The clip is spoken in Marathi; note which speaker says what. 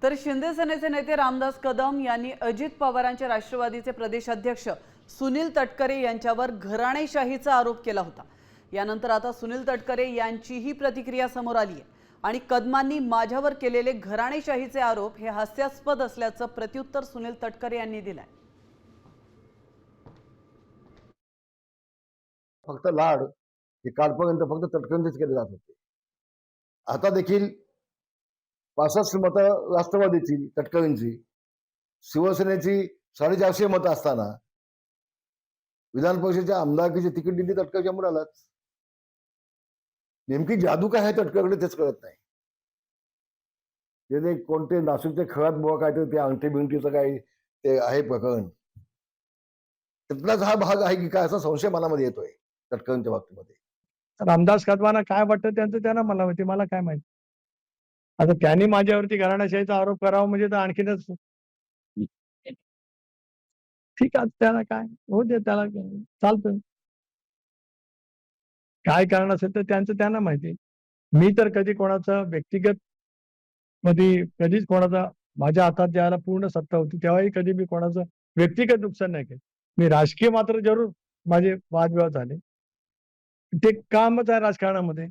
Speaker 1: तर शिंदे सेनेचे नेते रामदास कदम यांनी अजित पवारांचे राष्ट्रवादीचे प्रदेशाध्यक्ष सुनील तटकरे यांच्यावर घराणेशाहीचा आरोप केला होता। यानंतर आता सुनील तटकरे यांचीही प्रतिक्रिया समोर आली आहे आणि कदमांनी माझ्यावर केलेले घराणेशाहीचे आरोप हे हास्यास्पद असल्याचं प्रत्युत्तर सुनील तटकरे यांनी दिलंय।
Speaker 2: फक्त लाड हे कालपर्यंत फक्त तटकरेंचेच केले जात होते। आता देखील 65 मतं राष्ट्रवादीची तटकरेंची, शिवसेनेची 450 मतं असताना विधान परिषदेच्या आमदारकीची तिकीट दिली तटकरेच्या मुलालाच। नेमकी जादू काय आहे तटकरेकडे तेच कळत नाही। ते कोणते नाशिकचे खळात बुवा काय ते अंगठी बिंगठीचं काय ते आहे प्रकरण, त्यातलाच हा भाग आहे की काय असा संशय मनामध्ये येतोय तटकरेंच्या बाबतीमध्ये।
Speaker 3: रामदास कदमांना काय वाटतं त्यांचं त्यांना मला माहिती, मला काय माहिती। आता त्यांनी माझ्यावरती घराणेशाहीचा आरोप करावा म्हणजे तर आणखीनच ठीक आहे, त्याला काय हो दे, त्याला चालतं। काय कारण असेल तर त्यांचं त्यांना माहिती। मी तर कधी कोणाचा व्यक्तिगत कधीच कोणाचा माझ्या हातात ज्यावेळेला पूर्ण सत्ता होती तेव्हाही कधी मी कोणाचं व्यक्तिगत नुकसान नाही केलं। मी राजकीय मात्र जरूर माझे वादविवाद झाले, ते कामच आहे राजकारणामध्ये।